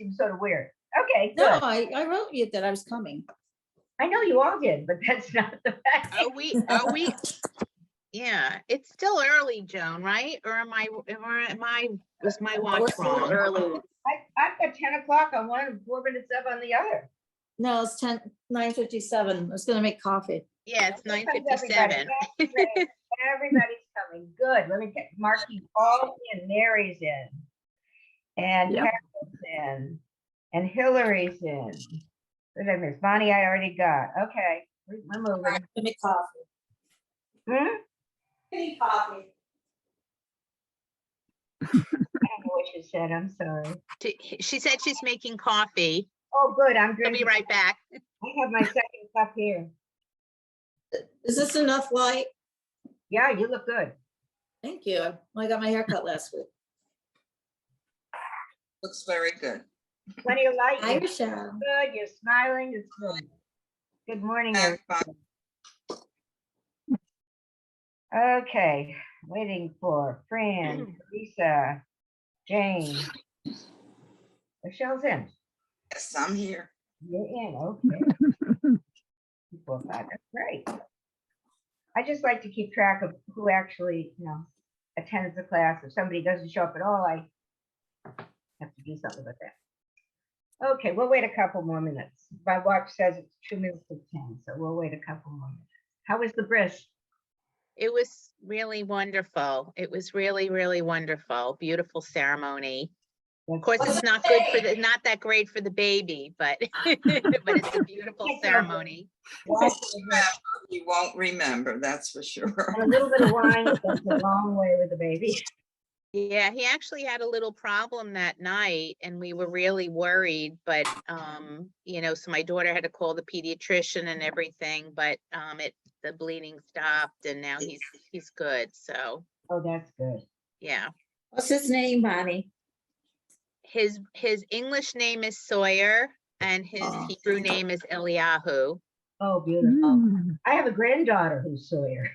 seems sort of weird. Okay, No, good. I wrote you that I was coming. I know you all did, but that's not the fact. Are we? Yeah, it's still early, Joan, right? Or was my watch wrong? Early. I've got 10 o'clock on one and 4 minutes up on the other. No, it's 9:57. I was gonna make coffee. Yeah, it's Here comes everybody. 9:57. Everybody's coming. Good. Let me get Marky all in. Mary's in. And Carol's in. And Hillary's in. What did I miss? Bonnie, I already got. Okay. I'm moving. I'm gonna make coffee. Make coffee. I don't know what you said. I'm sorry. She said she's making coffee. Oh, good. I'm I'll drinking. be right back. I have my second cup here. Is this enough light? Yeah, you look good. Thank you. I got my haircut last week. Looks very good. Plenty of light. Hi, You're Michelle. good. You're smiling. It's good. Good morning, everybody. Okay, waiting for Fran, Lisa, Jane. Michelle's in. Yes, I'm here. You're in, okay. 4, 5, that's great. I just like to keep track of who actually, attends the class. If somebody doesn't show up at all, I have to do something with that. Okay, we'll wait a couple more minutes. My watch says it's 2 minutes to 10, so we'll wait a couple more minutes. How was the bris? It was really wonderful. It was really, really wonderful. Beautiful ceremony. Of course, it's not that great for the baby, but but it's a beautiful ceremony. You won't remember, that's for sure. And a little bit of wine goes a long way with the baby. Yeah, he actually had a little problem that night and we were really worried, but so my daughter had to call the pediatrician and everything, but the bleeding stopped and now he's good. So oh, that's good. Yeah. What's his name, Bonnie? His English name is Sawyer and his Hebrew name is Eliyahu. Oh, beautiful. I have a granddaughter who's Sawyer.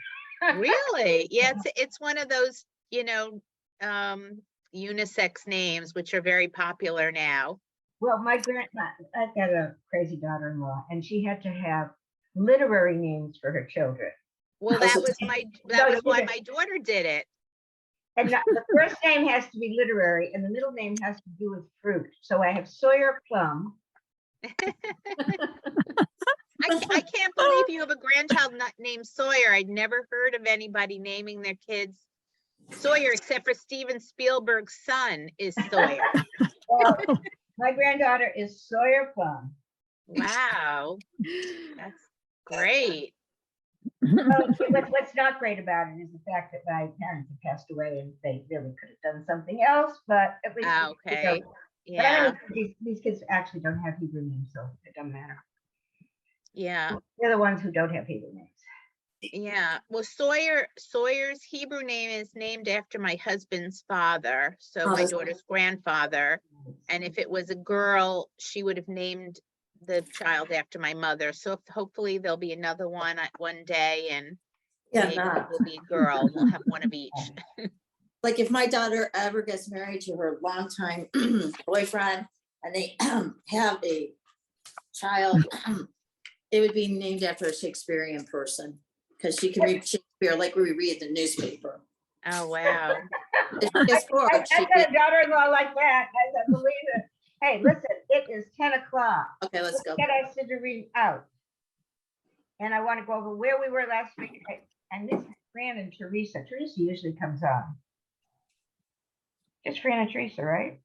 Really? Yeah, it's one of those, unisex names, which are very popular now. Well, I've got a crazy daughter-in-law, and she had to have literary names for her children. Well, that was why my daughter did it. And the first name has to be literary, and the middle name has to do with fruit. So I have Sawyer Plum. I can't believe you have a grandchild named Sawyer. I'd never heard of anybody naming their kids Sawyer, except for Steven Spielberg's son is Sawyer. Well, my granddaughter is Sawyer Plum. Wow, that's great. What's not great about it is the fact that my parents have passed away and they really could have done something else, but at least okay. Yeah. But these kids actually don't have Hebrew names, so it doesn't matter. Yeah. They're the ones who don't have Hebrew names. Yeah. Well, Sawyer's Hebrew name is named after my husband's father, so my daughter's grandfather. And if it was a girl, she would have named the child after my mother. So hopefully there'll be another one day, and maybe it will be a girl. We'll have one of each. Like if my daughter ever gets married to her longtime boyfriend and they have a child, it would be named after a Shakespearean person because she can read Shakespeare like we read the newspaper. Oh, wow. I've got a daughter-in-law like that. I believe it. Hey, listen, it is 10 o'clock. Okay, let's go. Get us to read out. And I want to go over where we were last week. And this is Fran and Teresa. Teresa usually comes on. Just Fran and Teresa, right?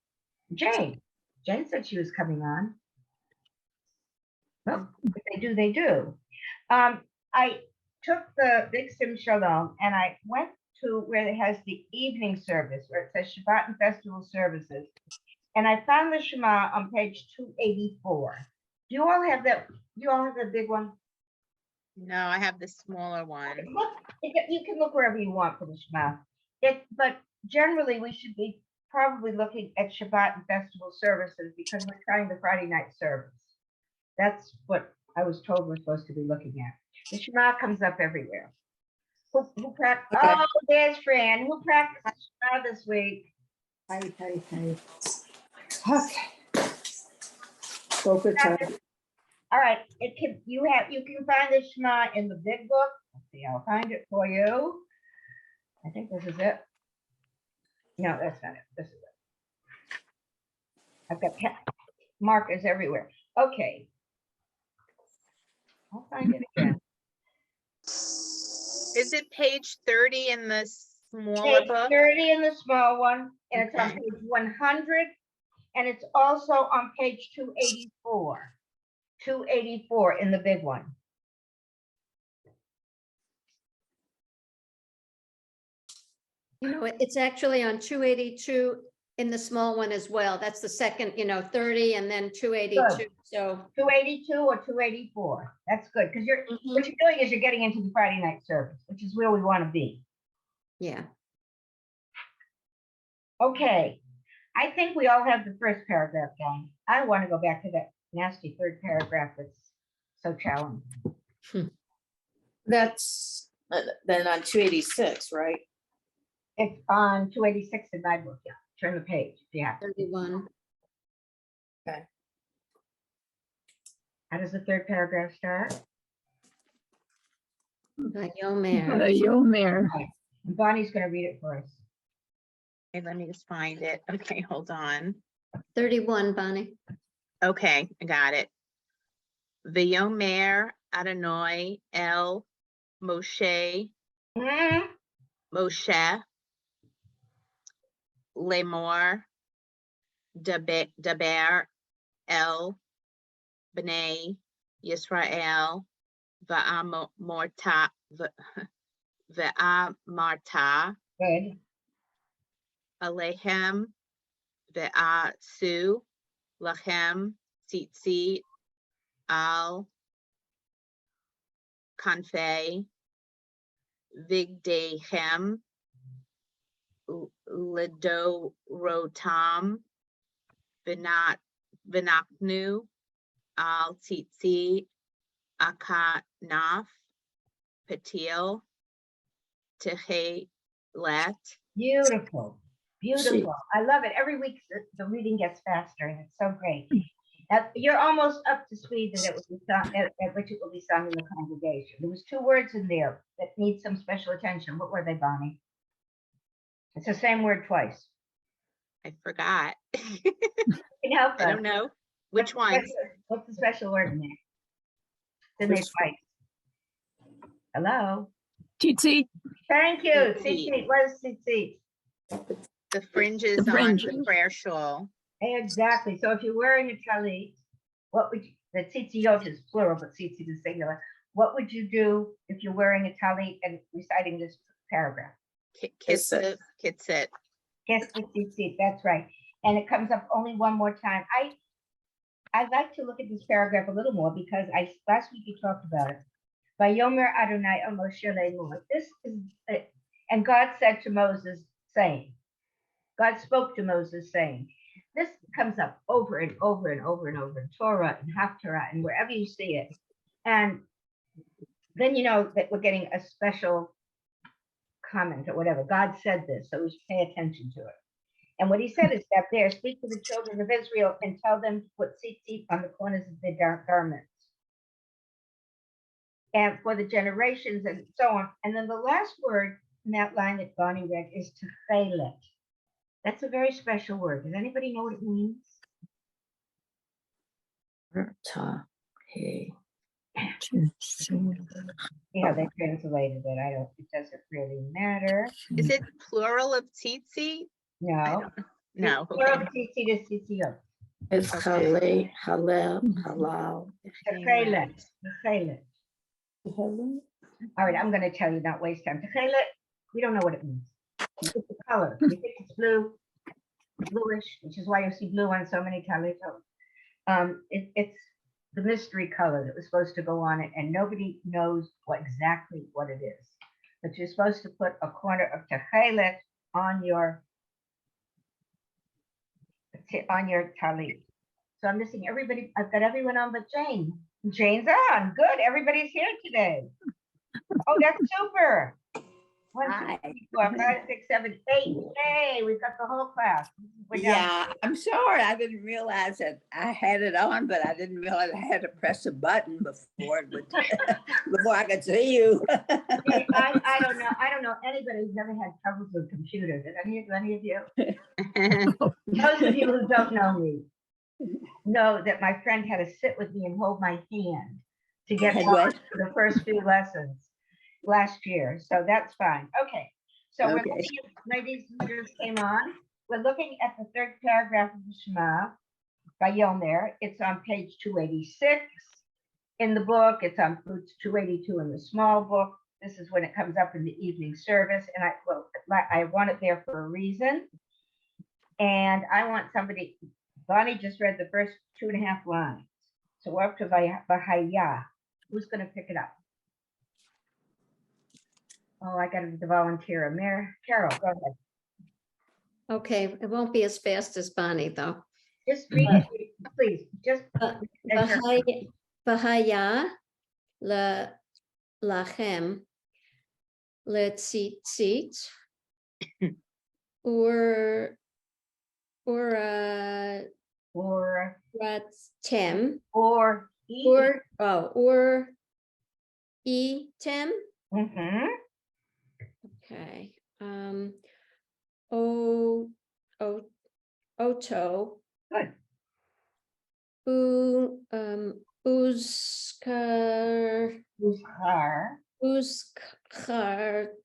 Jane. Jane said she was coming on. Well, if they do, they do. I took the Big Sim Shalom and I went to where it has the evening service, where it says Shabbat and Festival Services. And I found the Shema on page 284. Do you all have that? Do you all have the big one? No, I have the smaller one. Look, you can look wherever you want for the Shema. But generally, we should be probably looking at Shabbat and Festival Services because we're trying the Friday night service. That's what I was told we're supposed to be looking at. The Shema comes up everywhere. Who practiced? Okay. Oh, there's Fran. Who practiced Shema this week? Hi. Okay. Boca Raton. All right, you can find the Shema in the big book. Let's see, I'll find it for you. I think this is it. No, that's not it. This is it. I've got markers everywhere. Okay. I'll find it again. Is it page 30 in the smaller Page book? 30 in the small one, and it's on Okay. page 100, and it's also on page 284. 284 in the big one. You know, it's actually on 282 in the small one as well. That's the second, 30 and then 282. Good. So 282 or 284. That's good, because mhm, what you're doing is you're getting into the Friday night service, which is where we want to be. yeah. Okay, I think we all have the first paragraph down. I want to go back to that nasty third paragraph that's so challenging. That's then on 286, right? It's on 286 in my book, yeah. Turn the page, yeah. 31. How does the third paragraph start? Yomer. Yomer. And Bonnie's going to read it for us. Okay, let me just find it. Okay, hold on. 31, Bonnie. Okay, I got it. V'yomer Adonai El Moshe Mhm. Moshe Lemor Daber El Bnei Yisrael Va'amarta Good. Alehem Ve'asu Lachem Tzitzit Al Kanfei Vigdehem Lidorotam Vinaknu Al Tzitzit Akanaf Patil Tehelet. Beautiful. Beautiful. I love it. Every week the reading gets faster and it's so great. You're almost up to speed that it will be sung, at which it will be sung in the congregation. There was 2 words in there that need some special attention. What were they, Bonnie? It's the same word twice. I forgot. You can help I us. don't know. Which one? What's the special word in there? It's in there twice. Hello? Titi. Thank you. Tzitzit. Tzitzit. What is tzitzit? The fringes on the fringes. prayer shawl. Exactly. So if you're wearing a talit, what would you, the tzitziot is plural, but tzitzit is singular. What would you do if you're wearing a talit and reciting this paragraph? Kiss it. Guess the tzitzit. That's right. And it comes up only one more time. I'd like to look at this paragraph a little more because last week you talked about it. Vayomer Adonai el Moshe Lemor. This is it. And God said to Moses, saying, God spoke to Moses, saying, this comes up over and over and over and over in Torah and Haftarah and wherever you see it. And then you know that we're getting a special comment or whatever. God said this, so we should pay attention to it. And what he said is that there, speak to the children of Israel and tell them to put tzitzit on the corners of their garments. And for the generations and so on. And then the last word in that line that Bonnie read is techelet. That's a very special word. Does anybody know what it means? Yeah, they translated it. It doesn't really matter. Is it plural of tzitzit? No. No. Plural Okay. tzitzit is tzitzit. It's Okay. halal, halal. Techelet. Techelet. All right, I'm going to tell you, not waste time. Techelet, we don't know what it means. It's a color. We think it's blue, bluish, which is why you see blue on so many talitot. It's the mystery color that was supposed to go on it, and nobody knows exactly what it is. But you're supposed to put a corner of techelet on your talit. So I'm missing everybody. I've got everyone on but Jane. Jane's on. Good. Everybody's here today. Oh, that's super. 1, 2, Hi. 3, 4, 5, 6, 7, 8. Yay, we've got the whole class. We're down- Yeah, I'm sorry. I didn't realize that I had it on, but I didn't realize I had to press a button before it would, before I could see you. I don't know anybody who's ever had troubles with computers. Did any of you? Those of you who don't know me know that my friend had to sit with me and hold my hand to get Had on what? for the first few lessons last year. So that's fine. Okay. So we're Okay. looking at, ladies who just came on, we're looking at the third paragraph of the Shema by Yomer. It's on page 286 in the book. It's on page 282 in the small book. This is when it comes up in the evening service. And I want it there for a reason. And I want somebody, Bonnie just read the first 2.5 lines. So we're up to Vahaya. Who's going to pick it up? Oh, I got the volunteer. Carol, go ahead. Okay, it won't be as fast as Bonnie, though. Just read it, please. Just Bahaya lachem letzitzit or ratem or etem. Mm-hmm. Okay. Oto. Good.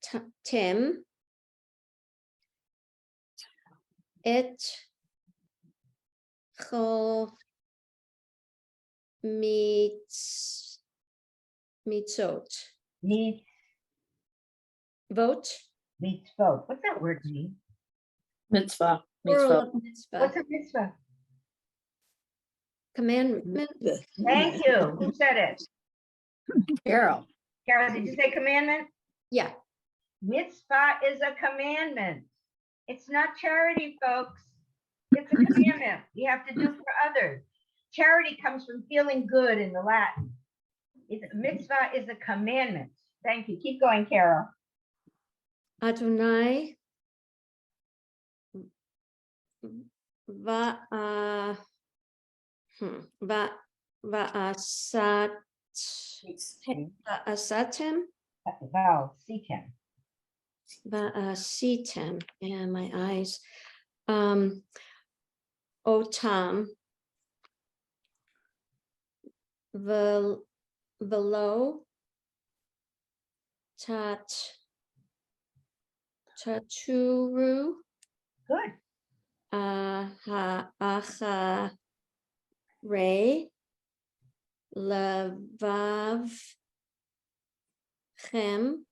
Uzkartem et chol mitzot. Vote. Mitzvot. What's that word mean? Mitzvah. Plural Mitzvah. of mitzvah. What's a mitzvah? Commandment. Thank you. Who said it? Carol. Carol, did you say commandment? Yeah. Mitzvah is a commandment. It's not charity, folks. It's a commandment. You have to do for others. Charity comes from feeling good in the Latin. Mitzvah is a commandment. Thank you. Keep going, Carol. Adonai va'asatem va'asitem. Yeah, my eyes. Otam velo taturu Good. acha re levav chem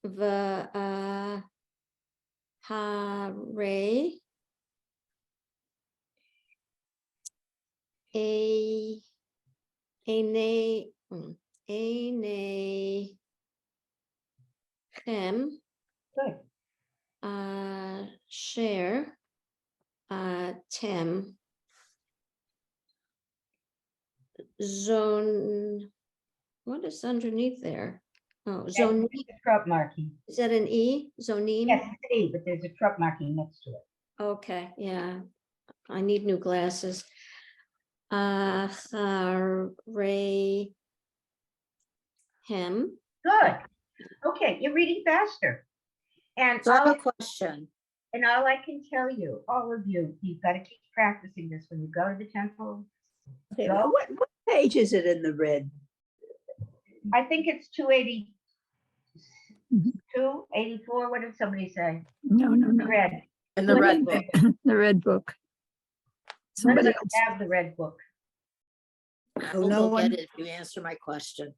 v'hare Enechem Good. share tem zone. What is underneath there? Oh, zone. It's a truck marking. Is that an E? Zonim? Yes, it's an E, but there's a truck marking next to it. Okay, yeah. I need new glasses. Acharei hem. Good. Okay, you're reading faster. And So I have all, a question. and all I can tell you, all of you, you've got to keep practicing this when you go to the temple. Okay, Go. what page is it in the red? I think it's 282, 84. What did somebody say? No. Red. In the red book. The red book. None of Somebody us else. have the red book. I'll no go one- get it if you answer my question.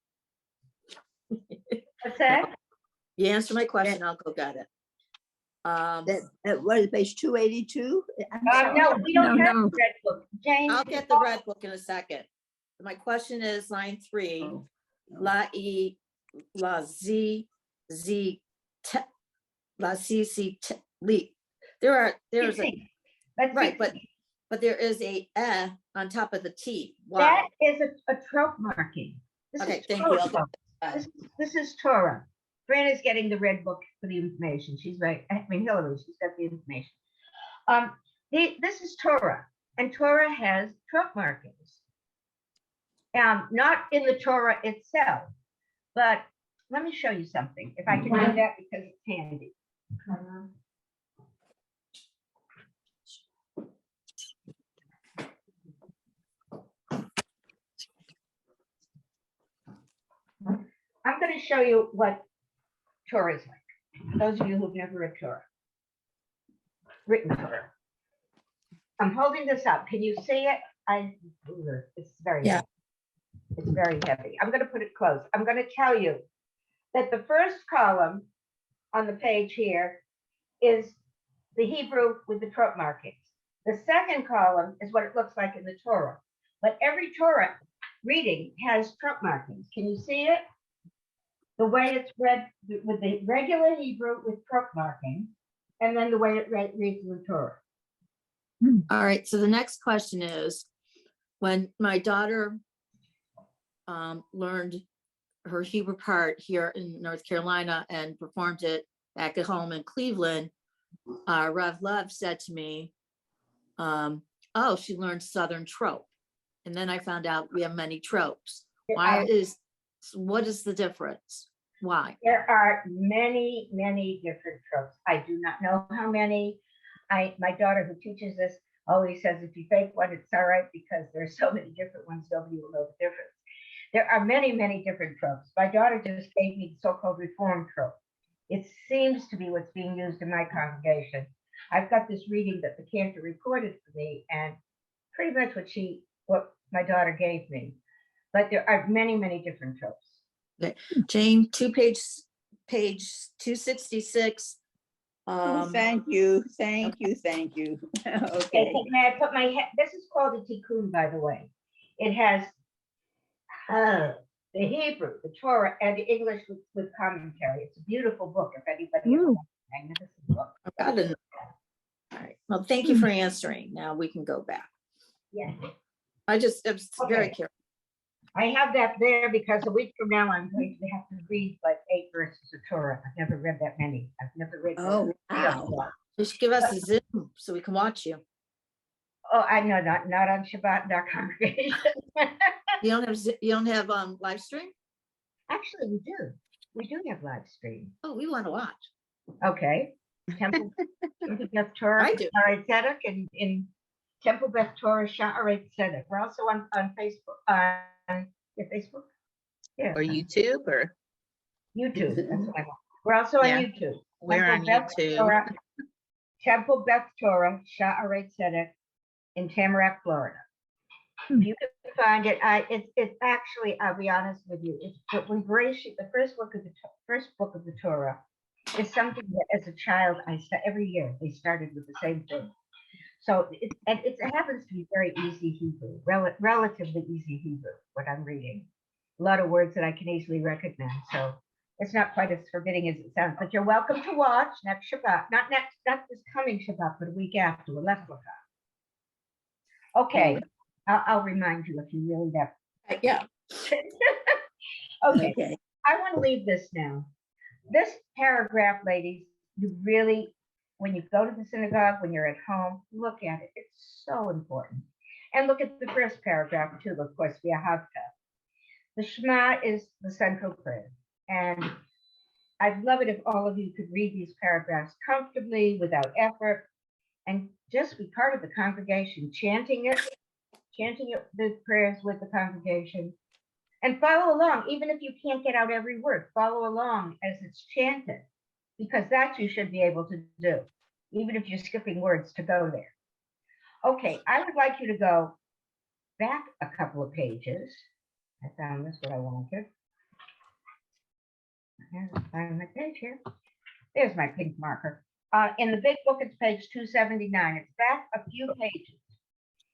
What's that? You answer my question, I'll go get it. What is page 282? No, we don't No, have no. the red book. James. I'll get the red book in a second. My question is line 3. Oh, no. La e la z z te la c c te li. There's a 16. That's right, 16. but there is a on top of the T. Why? That is a trope marking. This Okay, is thank Torah, you. I'll folks. get that. This is Torah. Fran is getting the red book for the information. She's right. I mean, Hillary, she's got the information. This is Torah, and Torah has truck markings. Not in the Torah itself, but let me show you something. If I can do that because it's handy. I'm going to show you what Torah is like. Those of you who've never read Torah, written Torah. I'm holding this up. Can you see it? It's very heavy. It's very heavy. I'm going to put it close. I'm going to tell you that the first column on the page here is the Hebrew with the Torah markings. The second column is what it looks like in the Torah. But every Torah reading has Torah markings. Can you see it? The way it's read with the regular Hebrew with Torah marking, and then the way it reads in the Torah. All right, so the next question is, when my daughter learned her Hebrew part here in North Carolina and performed it back at home in Cleveland, Rav Lev said to me, oh, she learned Southern trope. And then I found out we have many tropes. What is the difference? Why? There are many, many different tropes. I do not know how many. My daughter who teaches this always says if you fake one, it's all right because there's so many different ones, nobody will know the difference. There are many, many different tropes. My daughter just gave me the so-called reform trope. It seems to be what's being used in my congregation. I've got this reading that the cantor recorded for me, and pretty much what my daughter gave me. But there are many, many different tropes. Okay. Jane, page 266. Thank you. Okay. May I put my head? This is called a tikkun, by the way. It has the Hebrew, the Torah, and the English with commentary. It's a beautiful book. If anybody ever wants a magnificent book. Got it. All right. Well, thank you for answering. Now we can go back. Yeah. I was very Okay. curious. I have that there because a week from now I'm going to have to read like 8 verses of Torah. I've never read that many. I've never read. Oh, wow. You should give us a Zoom so we can watch you. Oh, I know, not on Shabbat in our congregation. You don't have live stream? Actually, we do. We do have live stream. Oh, we want to watch. Okay. Temple Beth Torah, I do. Sha'arei Tzedek, and in Temple Beth Torah, Sha'arei Tzedek. We're also on Facebook. Your Facebook? Yeah. Or YouTube or YouTube. That's what I want. We're also on Yeah. YouTube. we're on YouTube. Temple Beth Torah, Sha'arei Tzedek in Tamarack, Florida. If you can find it, it's actually, I'll be honest with you, it's the first book of the Torah is something that as a child every year they started with the same thing. So it happens to be very easy Hebrew, relatively easy Hebrew, what I'm reading. A lot of words that I can easily recognize. So it's not quite as forbidding as it sounds, but you're welcome to watch next Shabbat, not this coming Shabbat, but a week after, Lech Lecha. Okay, I'll remind you if you really that. Yeah. Okay, I want to leave this now. This paragraph, ladies, you really, when you go to the synagogue, when you're at home, look at it. It's so important. And look at the first paragraph too, of course, V'ahavta. The Shema is the central prayer. And I'd love it if all of you could read these paragraphs comfortably, without effort, and just be part of the congregation, chanting the prayers with the congregation, and follow along. Even if you can't get out every word, follow along as it's chanted, because that you should be able to do, even if you're skipping words to go there. Okay, I would like you to go back a couple of pages. I found this what I wanted. Find my page here. There's my pink marker. In the big book, it's page 279. It's back a few pages.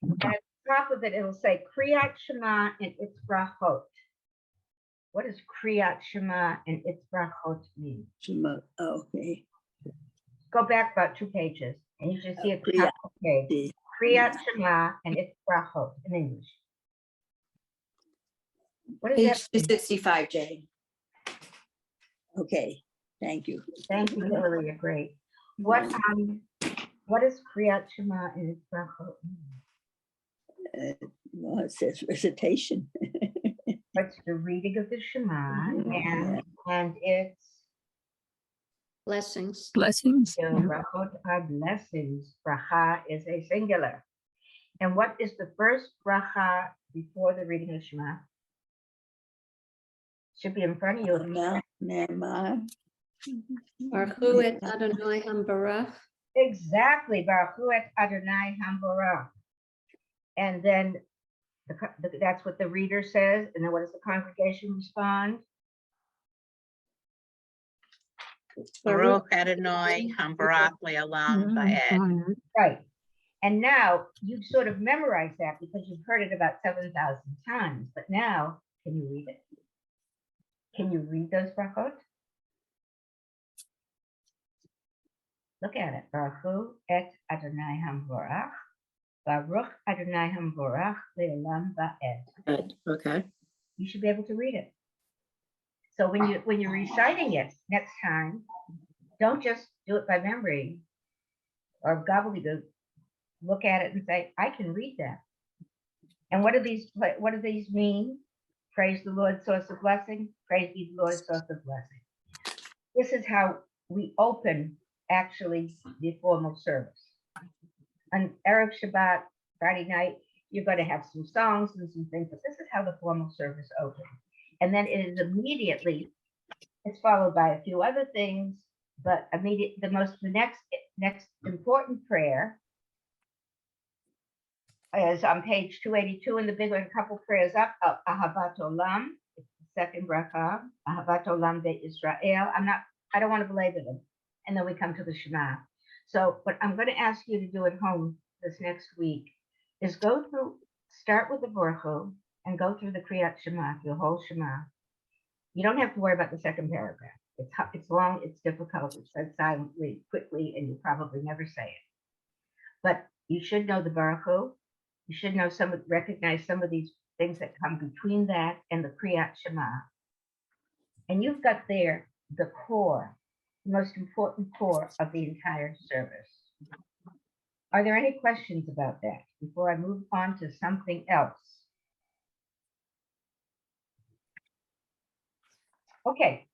And at the top of it, it'll say Kriyat Shema and its brachot. What does Kriyat Shema and its brachot mean? Shema, okay. Go back about 2 pages, and you should see a Kriyat. page. Kriyat Shema and its brachot in English. What is Page that? 265, Jane. Okay. Thank you. Thank you, Hillary, you're great. What is Kriyat Shema in its brachot? Well, it says recitation. It's the reading of the Shema Yeah. and it's Blessings. Blessings. the brachot are blessings. Bracha is a singular. And what is the first bracha before the reading of Shema? Should be in front of you. Ne'emar. Baruch hu et Adonai Hambarach. Exactly, Baruch Hu et Adonai Hamborach. And then that's what the reader says. And then what does the congregation respond? Baruch Adonai Hambarak Le'olam Va'ed. Right. And now you've sort of memorized that because you've heard it about 7,000 times. But now, can you read it? Can you read those brachot? Look at it. Baruch Hu et Adonai Hamborach. Baruch Adonai Hamborach Le'olam Va'ed. Good, okay. You should be able to read it. So when you're reciting it next time, don't just do it by memory or gobbledygook. Look at it and say, I can read that. And what do these mean? Praise the Lord, source of blessing. Praise ye the Lord, source of blessing. This is how we open actually the formal service. On Erev Shabbat, Friday night, you're going to have some songs and some things, but this is how the formal service opens. And then it is immediately, it's followed by a few other things, but the next important prayer is on page 282 in the big one, a couple prayers up, Ahavat Olam, it's the second bracha, Ahavat Olam Beit Israel. I don't want to belabor them. And then we come to the Shema. So what I'm going to ask you to do at home this next week is start with the Baruch Hu and go through the Kriyat Shema, the whole Shema. You don't have to worry about the second paragraph. It's long, it's difficult, it's said silently, quickly, and you probably never say it. But you should know the Baruch Hu. You should recognize some of these things that come between that and the Kriyat Shema. And you've got there the core, the most important core of the entire service. Are there any questions about that before I move on to something else? Okay.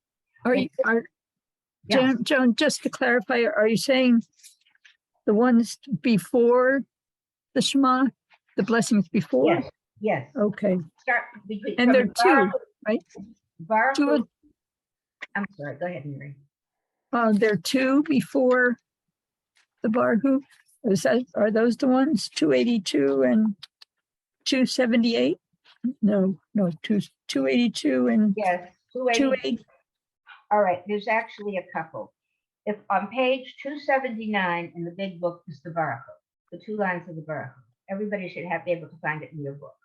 Yeah. Joan, just to clarify, are you saying the ones before the Shema, the blessings before? Yes. Yes. Okay. Start between. And there are two, right? Baruch Two. Hu. I'm sorry. Go ahead, Mary. There are two before the Baruch Hu. Are those the ones? 282 and 278? No, 282 and Yes. 280. All right. There's actually a couple. If on page 279 in the big book is the Baruch Hu, the two lines of the Baruch Hu. Everybody should be able to find it in your book.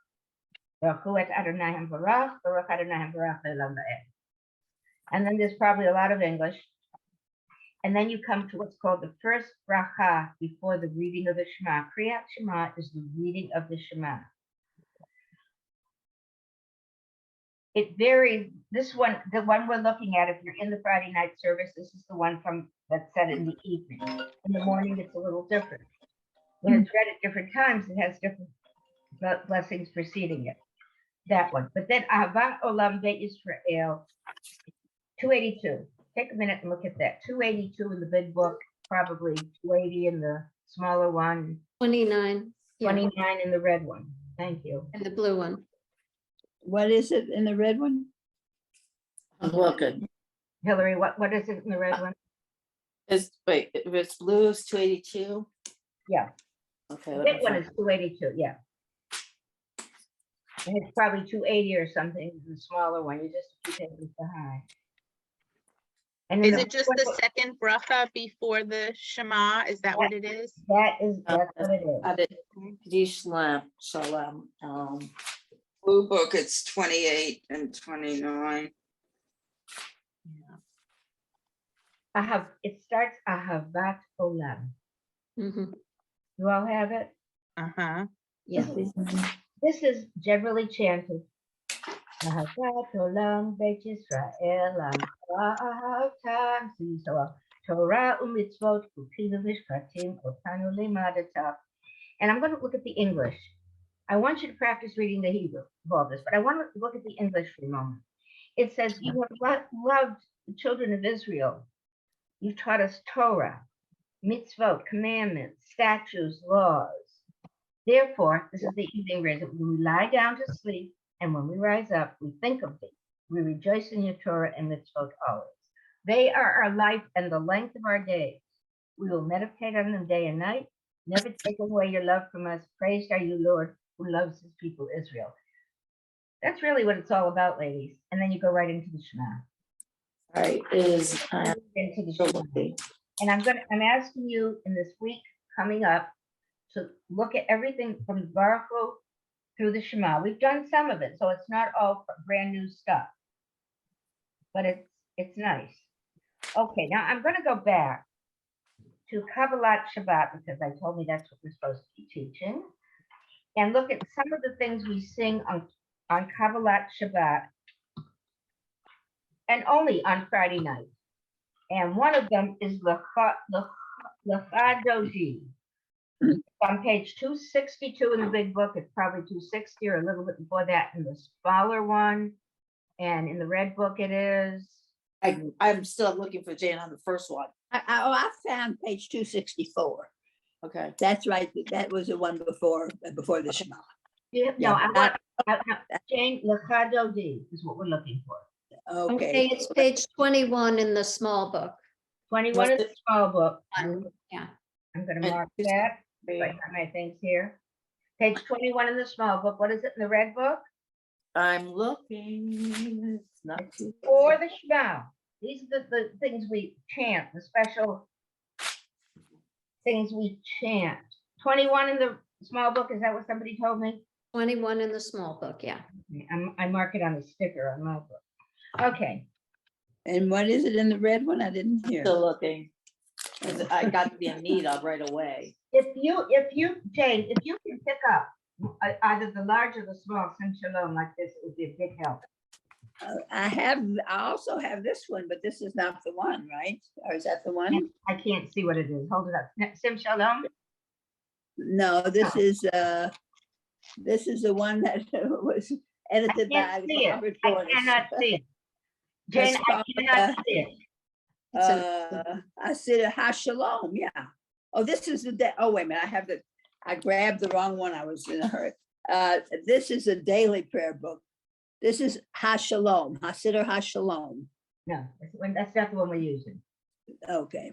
Baruch Hu et Adonai Hambarach, Baruch Adonai Hambarach Le'olam Va'ed. And then there's probably a lot of English. And then you come to what's called the first bracha before the reading of the Shema. Kriyat Shema is the reading of the Shema. It varies. This one, the one we're looking at, if you're in the Friday night service, this is the one that's said in the evening. In the morning, it's a little different. When it's read at different times, it has different blessings preceding it. That one. But then Ahavat Olam Beit Israel, 282. Take a minute and look at that. 282 in the big book, probably 280 in the smaller one. 29. Yeah, 29 in the red one. Thank you. and the blue one. What is it in the red one? Well, good. Hillary, what is it in the red one? If it's blue, it's 282. Yeah. Okay. The let me big one find- is 282, yeah. And it's probably 280 or something, the smaller one. You just keep it behind. And then Is the it just one- the second bracha before the Shema? Is that what it is? that's what it is. Got it. Shalom. Blue book, it's 28 and 29. It starts Ahavat Olam. Mhm. You all have it? Uh-huh. Yeah. This is generally chanted Ahavat olam beit Yisrael ahavtam Yisrael Torah u'mitzvot u'pilu v'shkatim otanu limadata. And I'm going to look at the English. I want you to practice reading the Hebrew of all this, but I want to look at the English for a moment. It says, you have loved the children of Israel. You've taught us Torah, mitzvot, commandments, statutes, laws. Therefore, this is the evening rhythm. When we lie down to sleep and when we rise up, we think of thee. We rejoice in your Torah and mitzvot always. They are our life and the length of our days. We will meditate on them day and night. Never take away your love from us. Praised are you, Lord, who loves his people Israel. That's really what it's all about, ladies. And then you go right into the Shema. All right, is, Into the Shema. And I'm asking you in this week coming up to look at everything from the Baruch Hu through the Shema. We've done some of it, so it's not all brand new stuff, but it's nice. Okay, now I'm going to go back to Kabbalat Shabbat because I told me that's what we're supposed to be teaching, and look at some of the things we sing on Kabbalat Shabbat, and only on Friday night. And one of them is Lecha Doji. On page 262 in the big book. It's probably 260 or a little bit before that in the smaller one. And in the red book it is. I'm still looking for Jane on the first one. I found page 264. Okay. That's right. That was the one before the Shema. Yeah, no, Yeah, I want Jane Lecha Doji is what we're looking for. Okay, Okay. it's page 21 in the small book. 21 is the small book. Yeah. I'm going to mark that. Write my things here. Page 21 in the small book. What is it in the red book? I'm looking. It's not too. For the Shema. These are the things we chant, the special things we chant. 21 in the small book. Is that what somebody told me? 21 in the small book, yeah. I mark it on the sticker on my book. Okay. And what is it in the red one? I didn't hear. Still looking. 'Cause I got the Anita right away. If you, Jane, if you can pick up either the large or the small Sim Shalom like this, it would be a big help. I also have this one, but this is not the one, right? Or is that the one? I can't see what it is. Hold it up. Sim Shalom? No, this is the one that was I edited by can't see it. Robert I Forrest. cannot see it. Jane, That's I called, cannot see it. I said HaShalom, yeah. Oh, this is the day. Oh, wait a minute. I grabbed the wrong one. I was in a hurry. This is a daily prayer book. This is HaShalom, HaSiddur HaShalom. No, that's not the one we're using. Okay.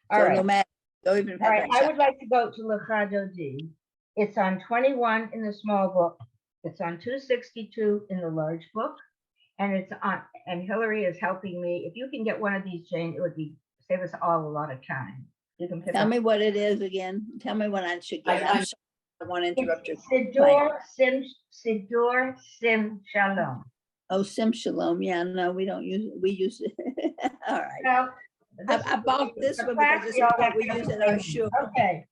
All So right. no matter, don't even All have right, that. I would like to go to Lecha Doji. It's on 21 in the small book. It's on 262 in the large book. And it's on, and Hillary is helping me. If you can get one of these, Jane, it would save us all a lot of time. You can pick Tell up. me what it is again. Tell me what I should get. I'm sorry, I want to interrupt you. Siddur Sim Shalom. Oh, Sim Shalom. Yeah, no, we don't use it. We use it. All right. Well, I bought this one because this is y'all what have we to use in have our to- show. Okay,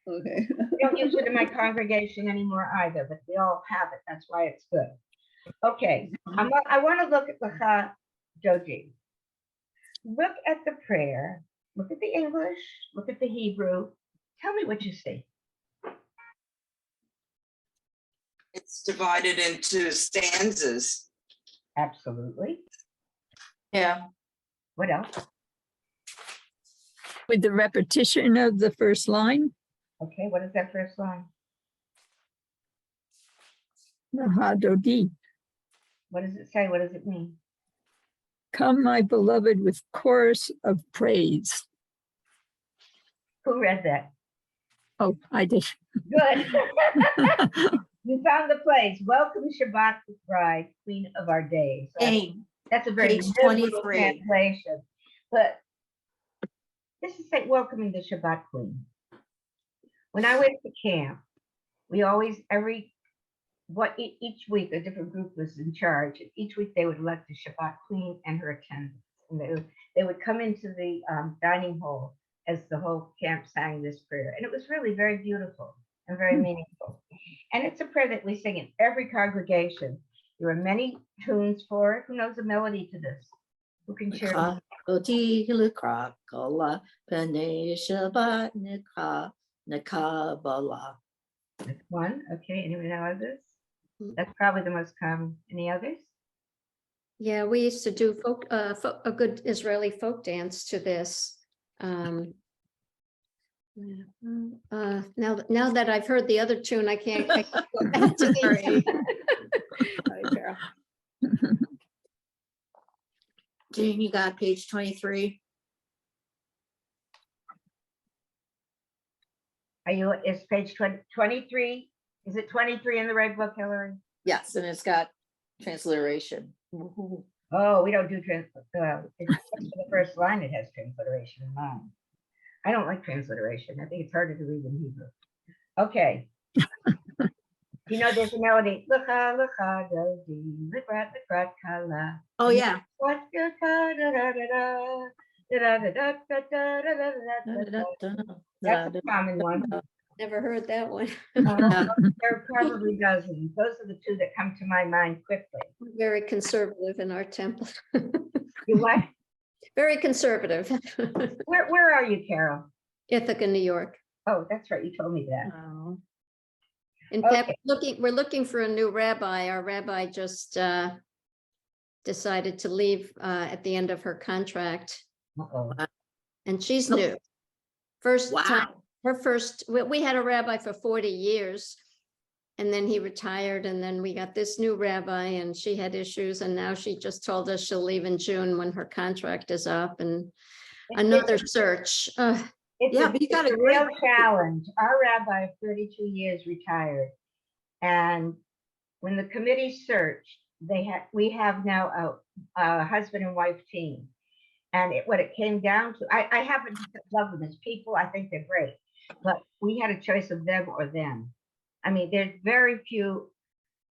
Okay. we don't use it in my congregation anymore either, but we all have it. That's why it's good. Okay, I want to look at Lecha Doji. Look at the prayer, look at the English, look at the Hebrew. Tell me what you see. It's divided into stanzas. Absolutely. Yeah. What else? With the repetition of the first line, Okay, what is that first line? the Hadodi. What does it say? What does it mean? Come, my beloved, with chorus of praise. Who read that? Oh, I did. Good. You found the place. Welcome Shabbat, the bride, queen of our days. So Jane, that's a very page liberal 23. translation. But this is like welcoming the Shabbat queen. When I went to camp, we always, each week a different group was in charge. And each week they would elect the Shabbat queen and her attendants. And they would come into the dining hall as the whole camp sang this prayer. And it was really very beautiful and very meaningful. And it's a prayer that we sing in every congregation. There are many tunes for it. Who knows the melody to this? Who can share? Nakabala. That's one. Okay, anyone know others? That's probably the most common. Any others? Yeah, we used to do a good Israeli folk dance to this. Now that I've heard the other tune, I can't go back to Sorry. the. Sorry, Carol. Jane, you got page 23? Is page 23? Is it 23 in the red book, Hillary? Yes, and it's got transliteration. Oh, we don't do it's the first line, it has transliteration in mind. I don't like transliteration. I think it's harder to read in Hebrew. Okay. You know, there's a melody. Lucha, lucha, dodi, likrat, likrat, kala. Oh, yeah. What da da da da da da da da da da da da da. That's a common one. Never heard that one. There probably dozens. Those are the two that come to my mind quickly. We're very conservative in our temple. You what? Very conservative. Where are you, Carol? Ithaca, New York. Oh, that's right. You told me that. Oh. In fact, we're looking for a new rabbi. Our rabbi just decided to leave at the end of her contract, Uh-oh. and she's new. First time, Wow. we had a rabbi for 40 years, and then he retired, and then we got this new rabbi, and she had issues, and now she just told us she'll leave in June when her contract is up, and another search. It's a real challenge. Our rabbi of 32 years retired. And when the committee searched, we have now a husband and wife team. And what it came down to, I happen to love them as people. I think they're great. But we had a choice of them or them. I mean, there's very few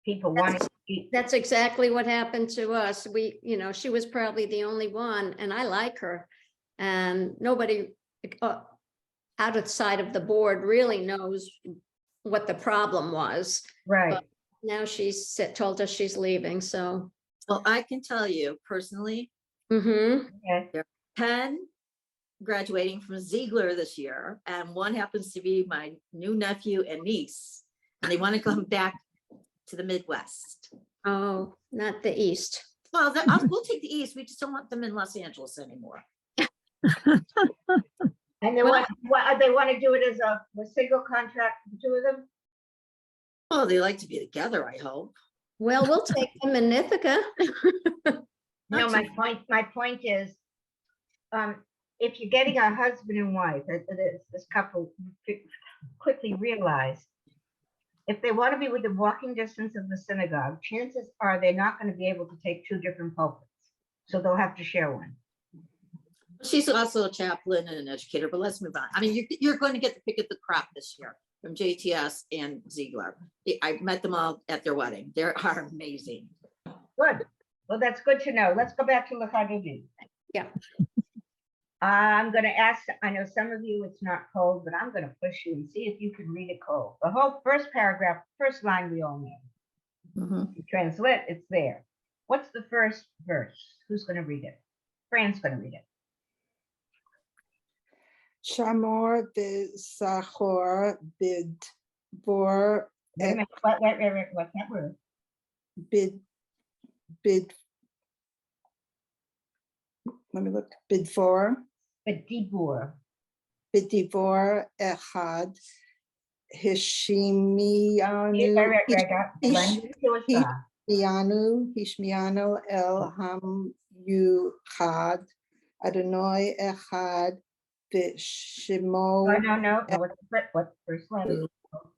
people wanting to be. That's exactly what happened to us. She was probably the only one, and I like her. And nobody outside of the board really knows what the problem was. Right. But now she's told us she's leaving, so. Well, I can tell you personally, Mhm. Okay. 10 graduating from Ziegler this year, and one happens to be my new nephew and niece, and they want to come back to the Midwest. Oh, not the East. Well, we'll take the East. We just don't want them in Los Angeles anymore. And they want to do it as a single contract, the two of them? Oh, they like to be together, I hope. Well, we'll take them in Ithaca. No, my point is, if you're getting a husband and wife, this couple quickly realize, if they want to be within walking distance of the synagogue, chances are they're not going to be able to take two different pulpits. So they'll have to share one. She's also a chaplain and an educator, but let's move on. I mean, you're going to get the pick of the crop this year from JTS and Ziegler. I met them all at their wedding. They are amazing. Good. Well, that's good to know. Let's go back to Lachadodi. Yeah. I'm going to ask, I know some of you, it's not cold, but I'm going to push you and see if you can read it cold. The whole first paragraph, first line we all know. Mhm. You translate, it's there. What's the first verse? Who's going to read it? Fran's going to read it. Shamor b'Zachor b'Dvor Wait a minute. What's that word? bid. Let me look. Bidvor B'dibur. Echad Hishmianu El Ham Yuchad Adonai Echad V'Shemo No. What's the first letter?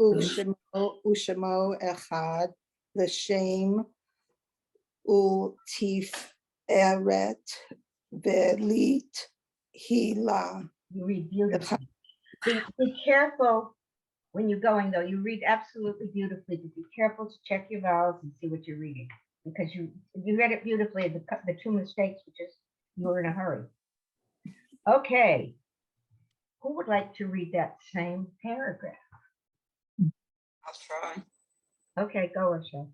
Ushemo Echad L'Shem Ultiferet Velit Hila. You read beautifully. Be careful when you're going, though. You read absolutely beautifully, but be careful to check your vowels and see what you're reading, because you read it beautifully. The two mistakes were just you were in a hurry. Okay. Who would like to read that same paragraph? I'll try. Okay, go, Rochelle.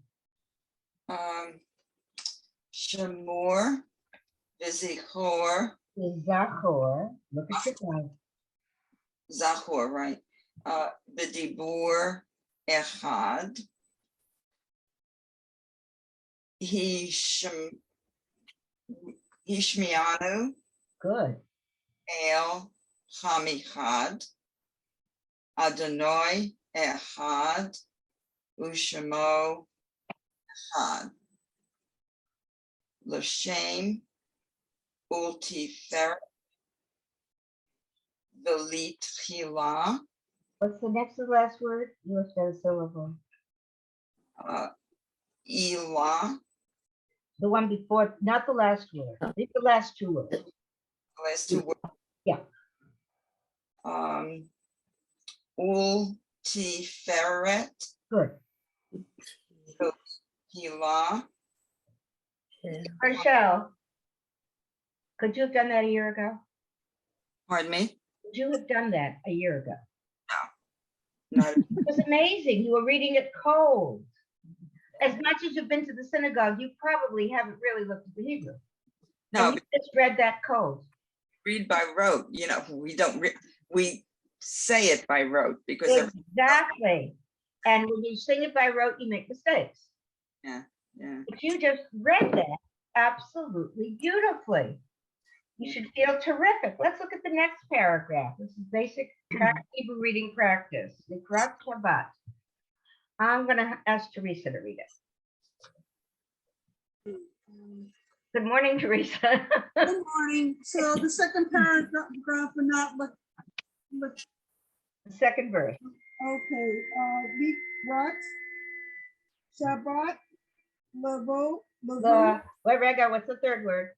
Shamor, Vizichor, Zachor, look at your phone. Zachor, right? B'dibur Echad. Hishmianu Good. El Hamichad. Adonai Echad. Ushamo Echad. L'shem Ultiferet. Velit Chila. What's the next to the last word? You must have a syllable. Elah. The one before, not the last word. Read the last two words. Last two words. Yeah. Ultiferet. Good. Hila. Rochelle, could you have done that a year ago? Pardon me? Could you have done that a year ago? Not, It was amazing. You were reading it cold. As much as you've been to the synagogue, you probably haven't really looked at the Hebrew. no, And you just read that cold. read by rote, we don't, we say it by rote because of, Exactly. And when you sing it by rote, you make mistakes. yeah. But you just read that absolutely beautifully. You should feel terrific. Let's look at the next paragraph. This is basic Hebrew reading practice. Mikrat Shabbat. I'm going to ask Teresa to read it. Good morning, Teresa. Good morning. So the second paragraph will not look, The second verse. okay. Mikrat Shabbat Lavo Wait, Rega, what's the third word?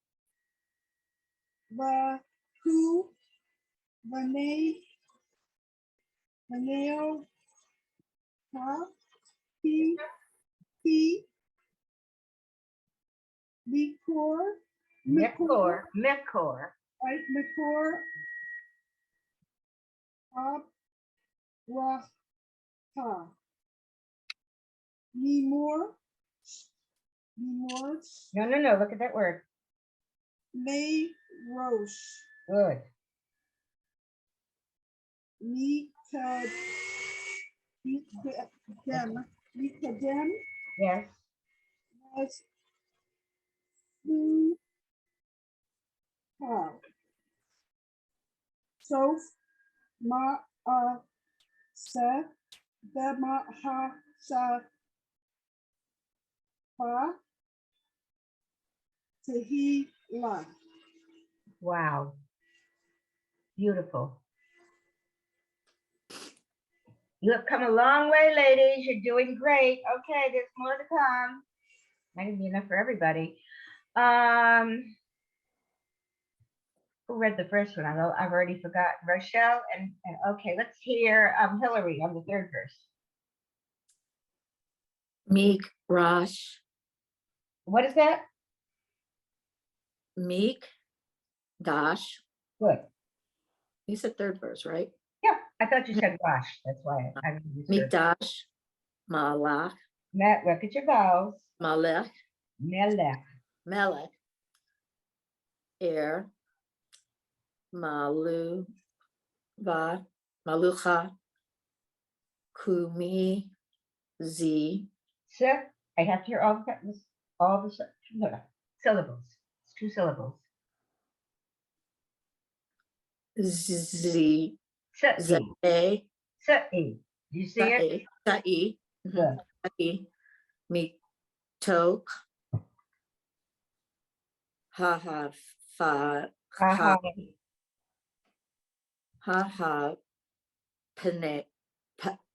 Ku Vaneo Ha Ki Mikor Mekor. right, Mikor Ab Raha Mimor No. Look at that word. May Rosh Good. Mikadem Yes. as Sof Ma Se Dema Ha Sa Pa Tehila. Wow. Beautiful. You have come a long way, ladies. You're doing great. Okay, there's more to come. Not gonna be enough for everybody. Who read the first one? I've already forgotten. Rochelle and okay, let's hear Hillary on the third verse. Meek Rosh, What is that? Meek Dash. Good. You said third verse, right? Yeah, I thought you said Rosh. That's why I Meek Dash, Malach, Matt, look at your vowels. Malech, Melech. Melech, Malu, Malucha, Kumi, Z, I have to hear all the syllables. It's 2 syllables. Z, Sa'i. Ze, Sa'i. Do you see it? Sa'i, Good. Sa'i, Mitok, Ha, Aha. Pene,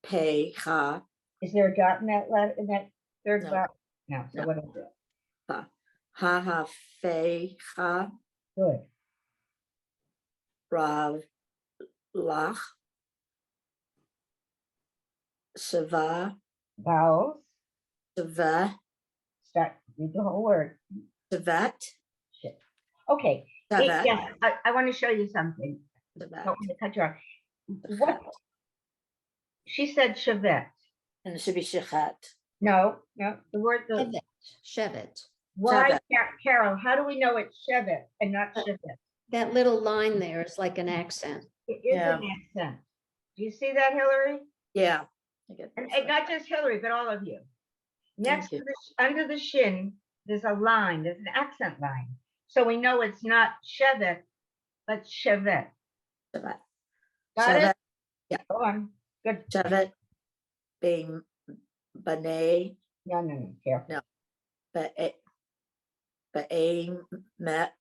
Pe, Ha, Is there a dot in that letter in that third No. box? No. So No. what is it? Fe, Ha, Good. Rav, Lach, Shava, Vowels. Shava, Start. Read the whole word. Shavat, Shit. Okay. Shavat, Yes, I want to show you something. Don't Shavat, want to cut you off. What? She said Shavet. and it should be Shechat. No. The word Shevet. Why, Shevet. Carol, how do we know it's Shevet and not Shevet? That little line there is like an accent. It is Yeah. an accent. Do you see that, Hillary? Yeah. I get And this. not just Hillary, but all of you. Next to you. the, under the shin, there's a line, there's an accent line. So we know it's not Shevet, but Shevet. Shevet. Got Shevet. it? Yeah. Go on. Good. Shevet. B'nai. No, careful. B'aim met.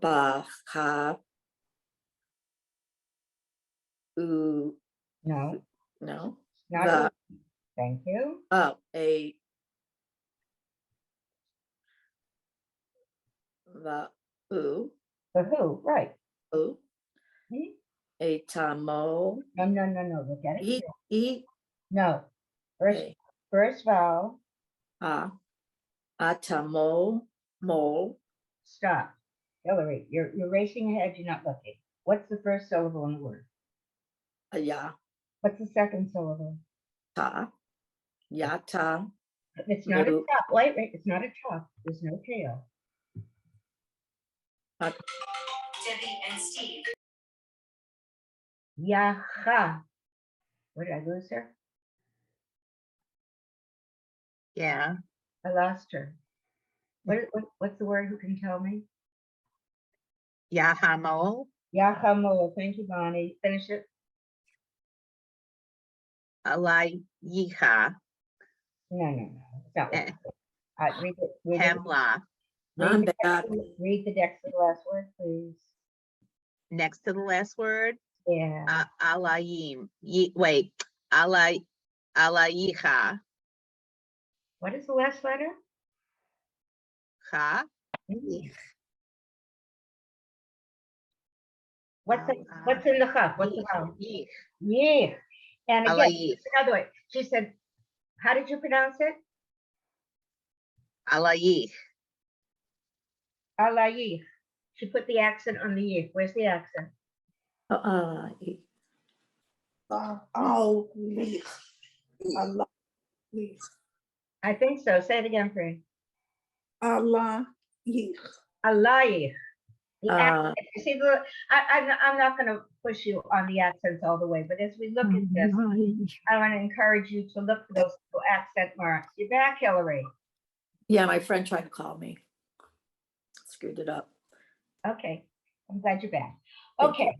Bacha. U. No, No. not. The. Thank you. Oh, a. The. U. The who, right. U. Hmm? A tamo. No. Look at it. E. No. First vowel. Atamo. Mole. Stop. Hillary, you're racing ahead. You're not looking. What's the first syllable in the word? Ya. What's the second syllable? Ta. Yata. It's not a No. top. Wait. It's not a top. There's no tail. Debbie and Steve. Yaha. What did I lose her? Yeah, I lost her. What's the word? Who can tell me? Yahamo, Yahamo. Thank you, Bonnie. Finish it. Alayiha, No. It's not what Eh. you said. Read it. Hemla. I'm back. Read the next to the last word, please. Next to the last word, Yeah. Alayim. Alayiha. What is the last letter? Ha. What's in the chaf? What's the vowel? Yich. Yeah. And again, Alayich. another way. She said, how did you pronounce it? Alayich. Alayich. She put the accent on the yich. Where's the accent? Allah. I think so. Say it again, Free. Allah. Alayich. The Uh, accent. You see, I'm not going to push you on the accents all the way, but as we look at this, I want to encourage you to look for those little accent marks. You're back, Hillary. yeah, my friend tried to call me. Screwed it up. Okay. I'm glad you're back. Thank Okay.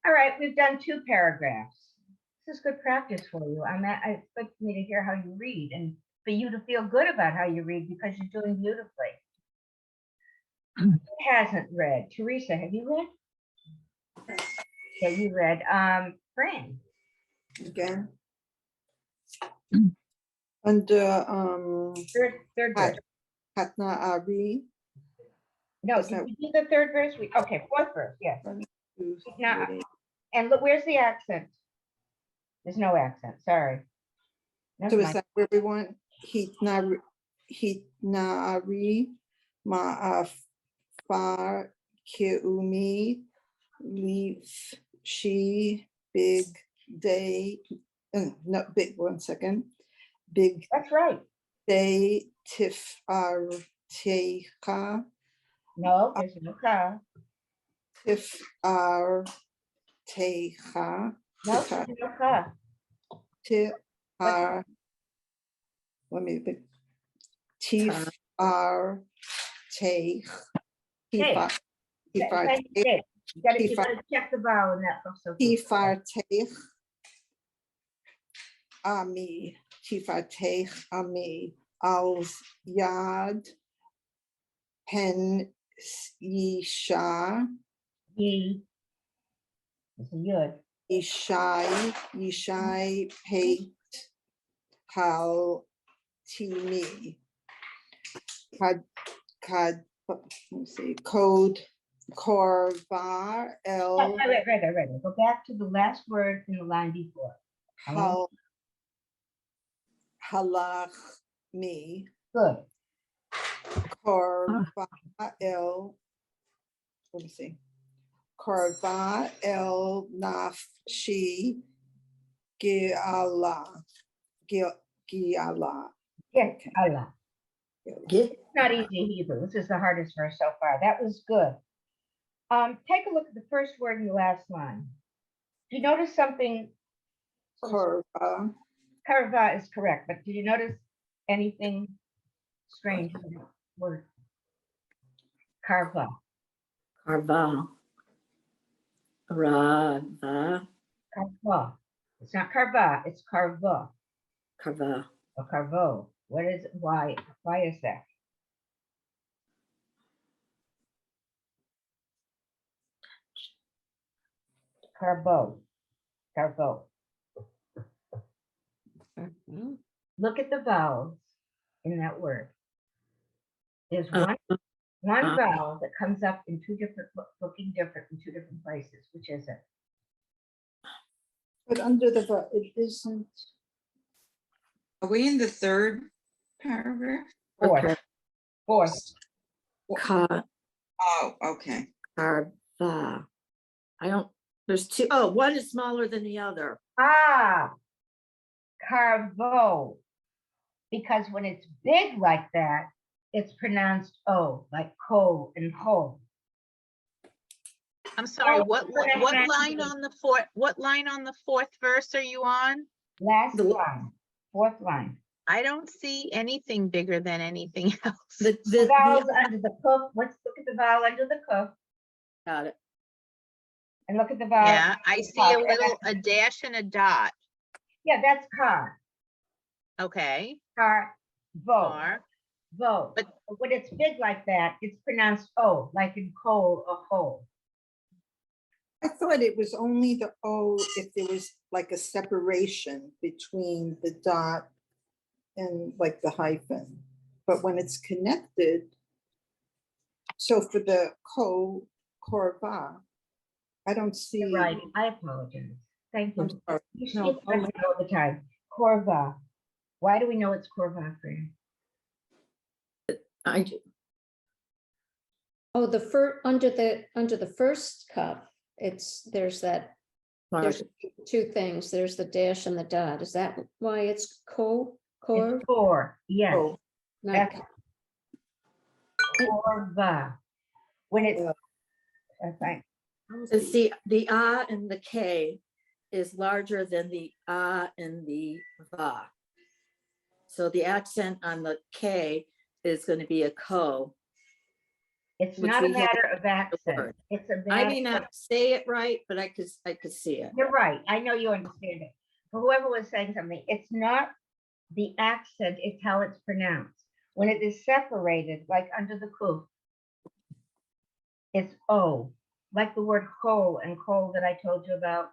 All right. We've done 2 paragraphs. This is good practice for you. It's good for me to hear how you read and for you to feel good about how you read because you're doing beautifully. Who hasn't read? Teresa, have you read? Yeah, you read. Fran. Again. Under Third verse. Hatna Ari. No, That's did not- we do the third verse? Okay, fourth verse, yes. Now, and look, where's the accent? There's no accent, sorry. So Never is mind. that where we want? Hitnari ma'afar keumi leaf she big day. No, big, 1 second. Big That's right. day tifar techa. No, there's no ka. Tifar techa. No, there's no ka. Tifar. Let me pick. Tifar teich. Tifar tifar teich. You gotta check the vowel in that. So Tifar teich. Ami. Tifar teich ami. Als yad. Pen yisha. Ye. It's a yud. Yishai peit hal timi. Let me see, code korvar el Right. Go back to the last word in the line before. hal halach mi. Good. Korva el, let me see. Korva el nafshi giala. Giala. Get Allah. Get, Not easy Hebrew. This is the hardest verse so far. That was good. Take a look at the first word in the last line. Do you notice something? Karva, Karva is correct, but did you notice anything strange in the word? Karva. carva. Rava, Karva. It's not karva, it's karva carva. or carvo. What is why? Why is that? Carbo. Carvo. Mhm. Look at the vowels in that word. There's one vowel that comes up in two different, looking different in two different places. Which is it? but under the, it isn't, Are we in the third paragraph? Fourth. Okay. Fourth. Ka, Oh, okay. carva. I don't, there's two. Oh, one is smaller than the other. Ah, carvo. Because when it's big like that, it's pronounced O, like coal and coal. I'm sorry, Oh, what we're gonna what have line to- on the fourth, what line on the fourth verse are you on? Last The- line, fourth line. I don't see anything bigger than anything else. The vowels under the cuff. Let's look at the vowel under the cuff got it. and look at the vowel. Yeah, I under the see a cuff. little, a dash and a dot. Yeah, that's car. Okay, Car, vo, or, vo. But- But when it's big like that, it's pronounced O, like in coal or hole. I thought it was only the O if there was like a separation between the dot and like the hyphen. But when it's connected, so for the korva, I don't see. You're right. I apologize. Thank I'm you. sorry. You No, speak like that all the time. Corva. Why do we know it's corva, Fran? I, Oh, under the first cup, there's large. two things. There's the dash and the dot. Is that why it's core? It's core. Yes. Oh, That's Not corva. When it's, Yeah. that's right. It's the ah and the K is larger than the ah and the va. So the accent on the K is going to be a ko. It's Which not a we have matter of accent. word. It's a I matter. may not say it right, but I could see it. You're right. I know you understand it. But whoever was saying something, it's not the accent, it's how it's pronounced. When it is separated, like under the kuf, it's O, like the word coal and coal that I told you about.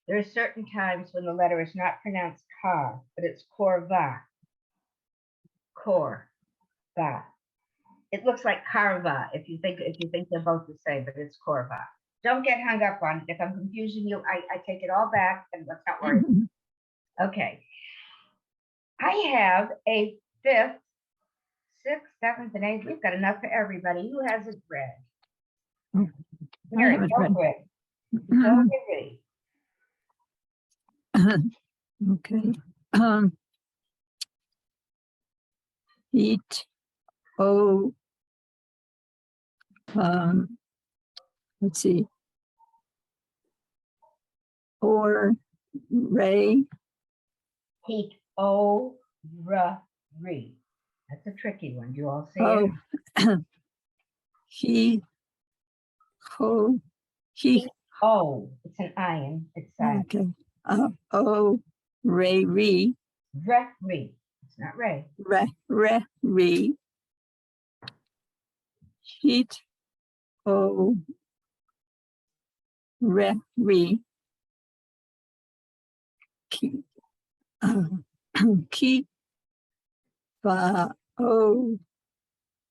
There are certain times when the letter is not pronounced ka, but it's korva. Korva. It looks like karva if you think they're both the same, but it's korva. Don't get hung up on it. If I'm confusing you, I take it all back and let's not worry. Okay. I have a fifth, sixth, seventh, and eighth. We've got enough for everybody. Who hasn't read? I Mary, haven't go read. for it. Go get ready. Okay. Eat. Oh. Let's see. Or Ray. Heat o ra re. That's a tricky one. You all see Oh. it? He. Ho. He. Oh, it's an iron. It's silent. Okay. Oh. Ray. Re. Re re. It's not ray. Re. Re. Heat. Oh. Re. Re. Ki. Ki. Ba. Oh.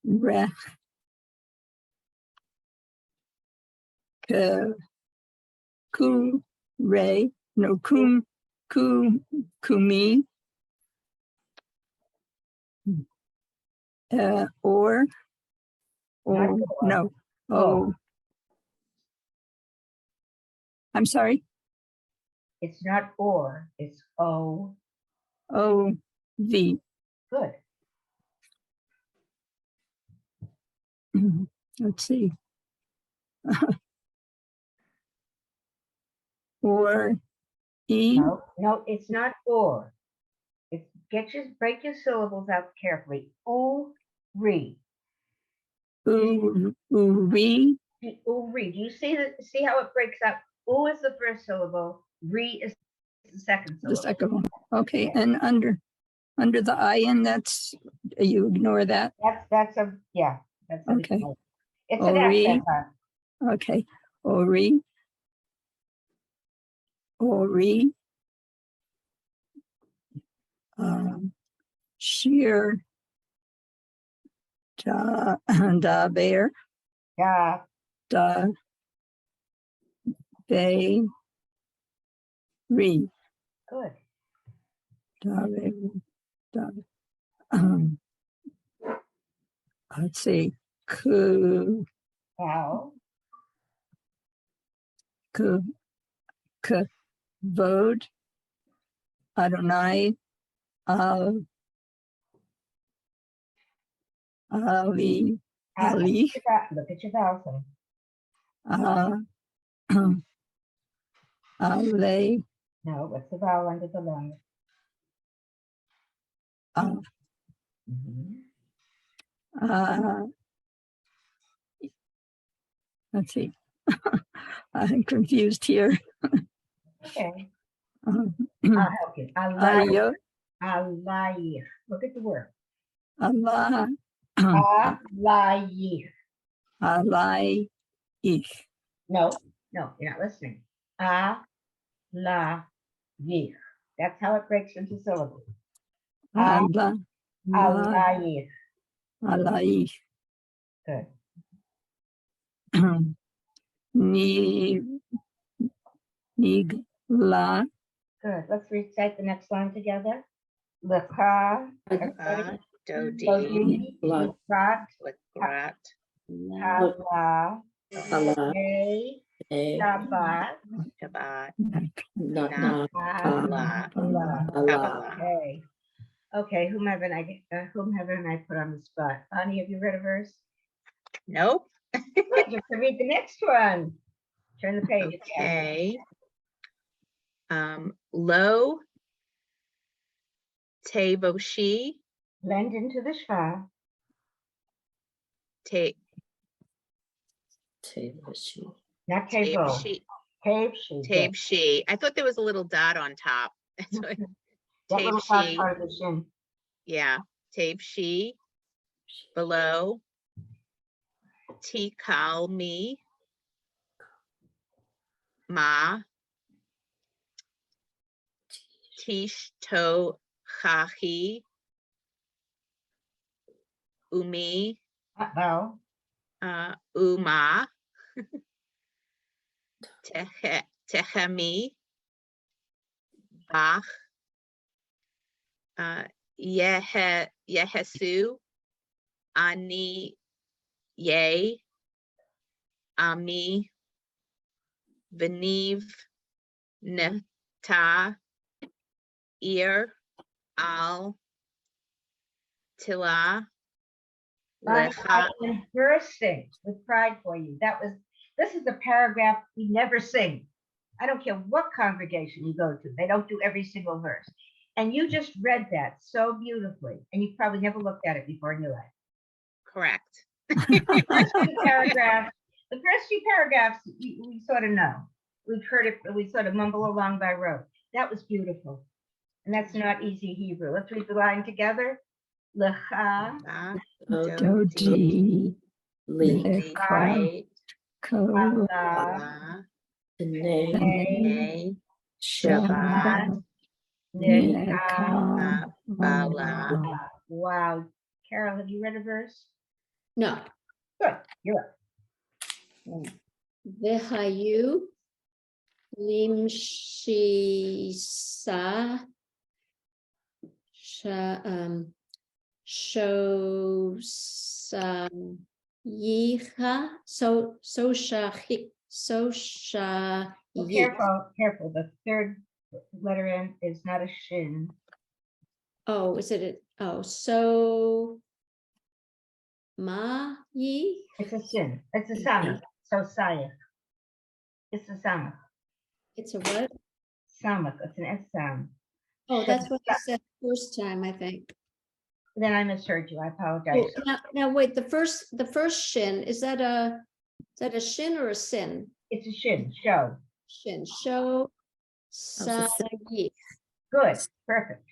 Re. Ku. Ray. No. Kum. Kumi. Or Not no. Oh. Oh. I'm sorry. It's not or. It's o. O V. Good. let's see. Or E, No, no, it's not or. It's break your syllables out carefully. Uri. Uri, Uri. Do you see how it breaks up? U is the first syllable. Re is the second the syllable. second one. Okay, and under the IN, that's, you ignore that. That's a, yeah. That's a- Okay. It's an Ori. accent, huh? Okay, Ori. Ori. Sheer. Da bear. Yeah. Da. They. Re. Good. Da. Da. Let's see. Ku. Wow. Vode. Adonai. Ali. Ali. Look at your vowel sound. Ale. No, what's the vowel under the lung? Mhm. Let's see. I'm confused here. Okay. Um, I'll help you. Ayo. Alayir. Look at the word. Allah. Alayir. Alai. Ich. No, you're not listening. Alayir. That's how it breaks into syllables. Allah. Alayir. Alai. Good. Nigla. Good. Let's recite the next line together. Leka. Dodi, Likrat. Likrat, Hala. Hey. Shabbat. Shabbat, Na, Allah, Kabbalah. Okay, whom haven't I put on the spot? Bonnie, have you read a verse? Nope. Good, just to read the next one. Turn the page. Okay. Lo Tevoshi, Blend into the shva. Te Not tevo. Tevshi, Tevshi. Tevshi. I thought there was a little dot on top. That's what- That little top Tevshi, part of the shin. yeah, Tevshi, below, Tikalmi, Ma, Tishto Chahi, Umi, Well, Uma, Tehemi, Bach, Yehesu, Ani, Ye, Ami, Veniv, Neta, Ir, Al, Tila, Bonnie, Lecha. I am bursting with pride for you. This is a paragraph we never sing. I don't care what congregation you go to. They don't do every single verse. And you just read that so beautifully. And you probably never looked at it before in your life. Correct. The first few paragraphs, we sort of know. We've heard it, we sort of mumble along by rote. That was beautiful. And that's not easy Hebrew. Let's read the line together. Lecha, Dodi. Lekra. Ko. Allah, Shabbat, Shabbat. Neka, Bala. Wow. Carol, have you read a verse? No. Good, you're up. Vehayu limshisa yicha Well, careful. The third letter N is not a shin. Oh, is it? So Ma-yi? It's a shin. It's a samach. So sayach. It's a samach. It's a what? Samach. It's an S sound. Oh, that's what you said first time, I think. Then I misheard you. I Oh, apologize. now wait, the first shin, is that a shin or a sin? It's a shin. Show. Shin, show, it's a sin. sa-yi, Good. Perfect.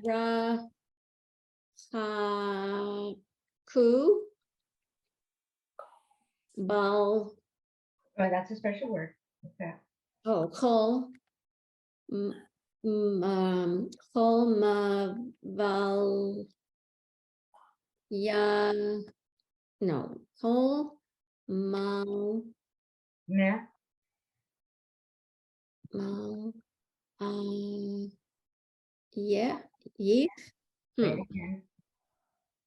ra, ha, ku, bal, Oh, that's a special word. What's that? oh, kol, kol, ma, val, ya, no, kol, mal, Meh. mal, yeah, ye. Say it again.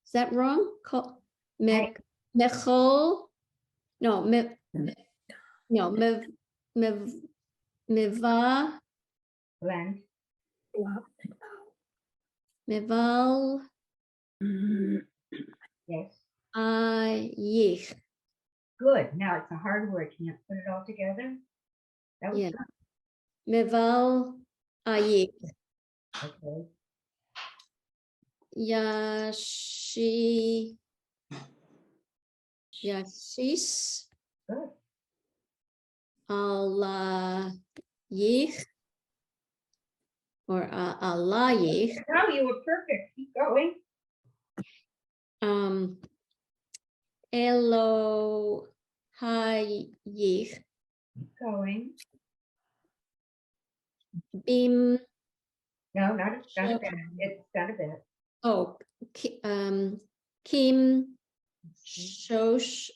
Is that wrong? Right. Mechol? No, no, meva, Blend. meval, Yes. yich. Good. Now it's a hard word. Can you put it all together? That was Yeah. good. Meval, yich. Okay. Yashi, yashis, Good. Allah, yich. Or Allah, yich. No, you were perfect. Keep going. Elo, yich. Keep going. Bim, No, not a bit. It's not a bit. oh, Kim, shows,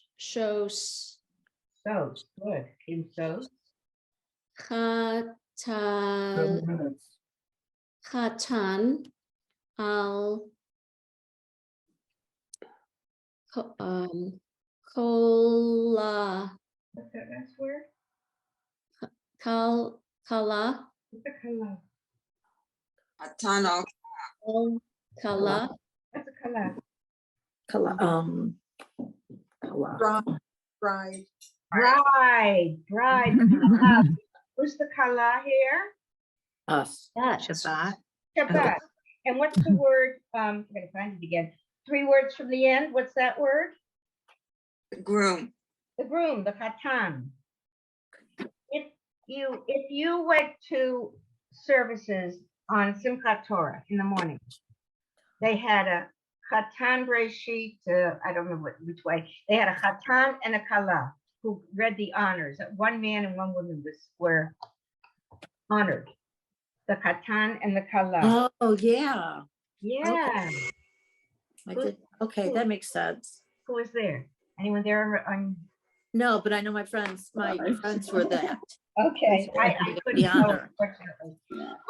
So good. Kim so. Khatan, al, kola, What's that last word? kala, What's the kala? Atano. kala, What's a kala? Bride. Bride. Who's the kala here? Us. Shabbat. Shabbat. And what's the word? I'm gonna find it again. 3 words from the end. What's that word? The groom. The groom, the khatan. If you went to services on Simchat Torah in the morning, they had a khatan breshit. I don't know which way. They had a khatan and a kala who read the honors. One man and one woman were honored. The khatan and the kala. Oh, yeah. Yeah. I did. Okay, that makes sense. Who was there? Anyone there? No, but I know my friends were that. Okay, I couldn't The tell, honor. unfortunately.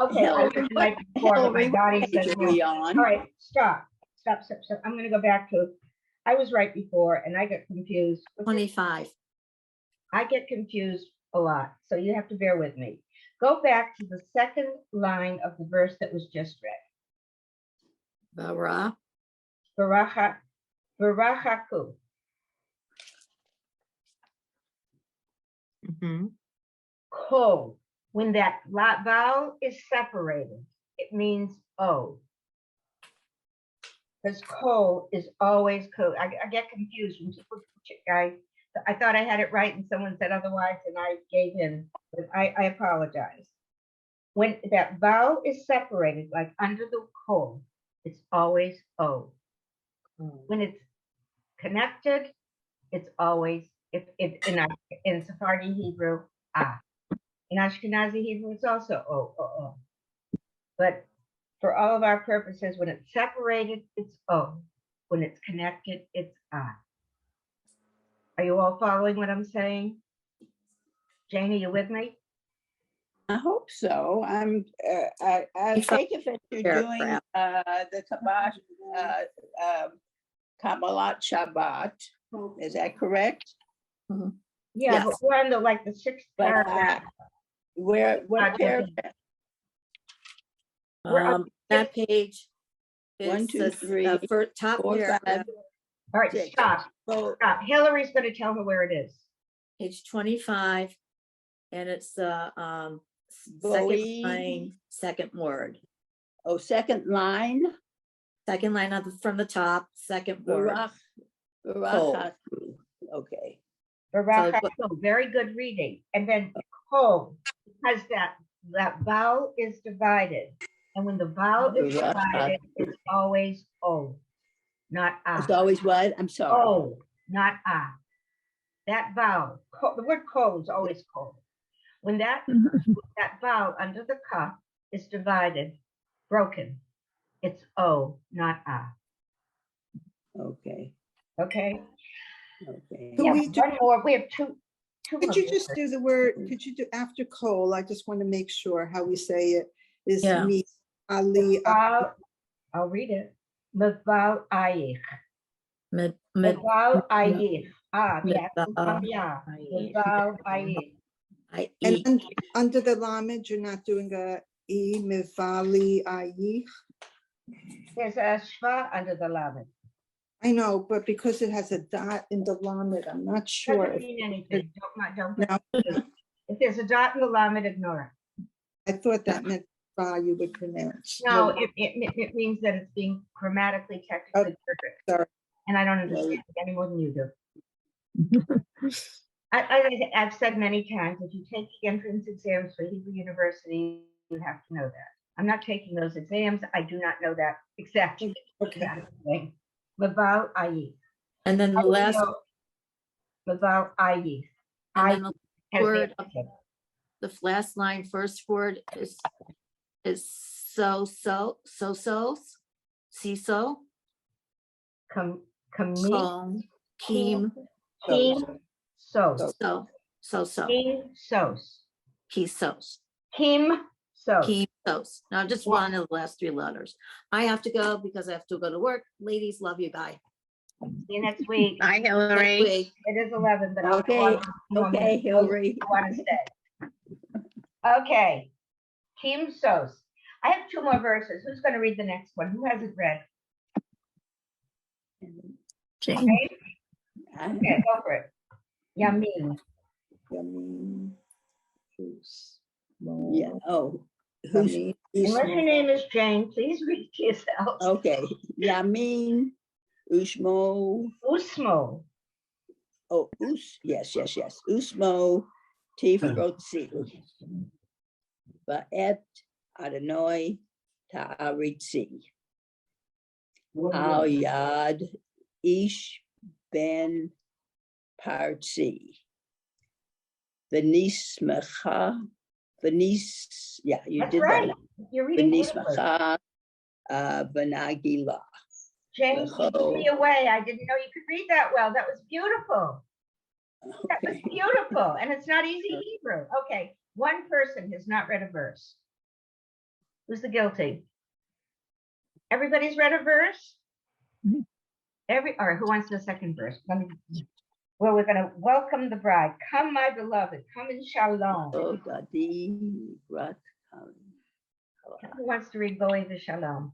Okay, I was right before, but my body says no. All right, stop. I'm gonna go back to, I was right before and I got confused. 25. I get confused a lot, so you have to bear with me. Go back to the second line of the verse that was just read. Bara. Barachaku. Ko. When that vowel is separated, it means O. Because ko is always ko. I get confused when people, I thought I had it right and someone said otherwise and I gave in, but I apologize. When that vowel is separated, like under the ko, it's always O. When it's connected, it's always, in Sephardi Hebrew, ah. In Ashkenazi Hebrew, it's also O. But for all of our purposes, when it's separated, it's O. When it's connected, it's I. Are you all following what I'm saying? Jane, are you with me? I hope so. I take it that you're doing the Kabbalat Shabbat. Is that correct? Yeah, Yes. but we're on the 6th paragraph. What paragraph? We're up That page. One, It's two, the three, first top 4, 5, paragraph, All right, six. stop, So stop. Hillary's gonna tell her where it is. page 25, and it's the Bowie. second line, second word. oh, second line. Second line from the top, second word. Barach, Cole. Barachatu. Okay. Barachatu, very good reading. And then Ko, because that vowel is divided. And when the vowel is divided, it's always O, not It's A. always what? I'm sorry. O, not A. That vowel, the word Ko is always Ko. When that vowel under the ka is divided, broken, it's O, not A. Okay. Okay? Okay. Could Yeah, we do- one more. We have two more. Could you just do the word, could you do after Cole? I just want to make sure how we say it is Yeah. me, Ali. I'll read it. Mevau ayich. Mid, Mevau ayich. The Mevau accent comes out. Mevau ayich. I And eat. under the lamed, you're not doing a E, Mivali, Ayi. There's a shva under the lamed. I know, but because it has a dot in the lamed, I'm not sure. Doesn't mean anything. Don't. Now, If there's a dot in the lamed, ignore it. I thought that meant you would pronounce. No, it means that it's being grammatically, technically perfect. Sorry. And I don't understand it any more than you do. I've said many times, if you take the entrance exams for Hebrew University, you have to know that. I'm not taking those exams. I do not know that exactly. Okay. Mevau ayich. And then the last, Mevau ayich. and then the Has word, the accent. the last line, first word is so, CISO, Kami, Kim, Kim, sos. so, Kim, sos. Kisos, Kim, sos. Kisos. Now just one of the last 3 letters. I have to go because I have to go to work. Ladies, love you. Bye. See you next week. Bye, Next Hillary. week. It is 11, but I'll Okay, go on. You want me okay, to- Hillary. I want to stay. Okay. Kim sos. I have 2 more verses. Who's going to read the next one? Who hasn't read? Jane. Okay, go for it. Yamin. Yeah, oh. Who's, Unless your name is Jane, please read to yourself. okay, Yamin, Ushmo, Usmo. oh, yes, Usmo, Tifrotzi, Ba'et Adonai Ta'aritzi, Al Yad Ish Ben Partzi, V'nismecha, yeah, you That's did right. that. You're reading beautifully. V'nismecha, V'nagila. Jane, you blew me away. I didn't know you could read that well. That was beautiful. That was Okay. beautiful. And it's not easy Hebrew. Okay. One person has not read a verse. Who's the guilty? Everybody's read a verse? Mhm. All right, who wants the second verse? Well, we're going to welcome the bride. Come, my beloved. Come in shalom. Oh, Dadi, Rat, Who wants to read Boy the Shalom?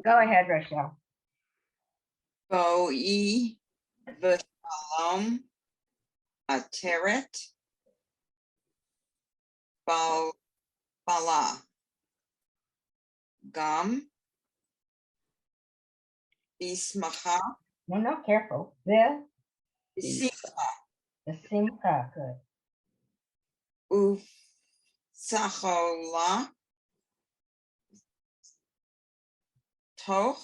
Go ahead, Rochelle. Boi v'shalom ateret bala gam ismacha No, careful. The simcha simcha. Good. u'sachola toch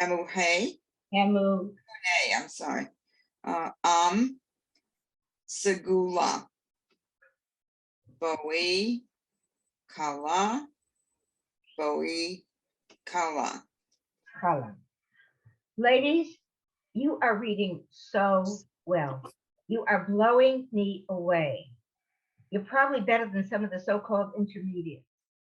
emuhei. Hamu. Hey, I'm sorry. Segula. Bowie. Kala. Bowie. Kala. Kala. Ladies, you are reading so well. You are blowing me away. You're probably better than some of the so-called intermediates.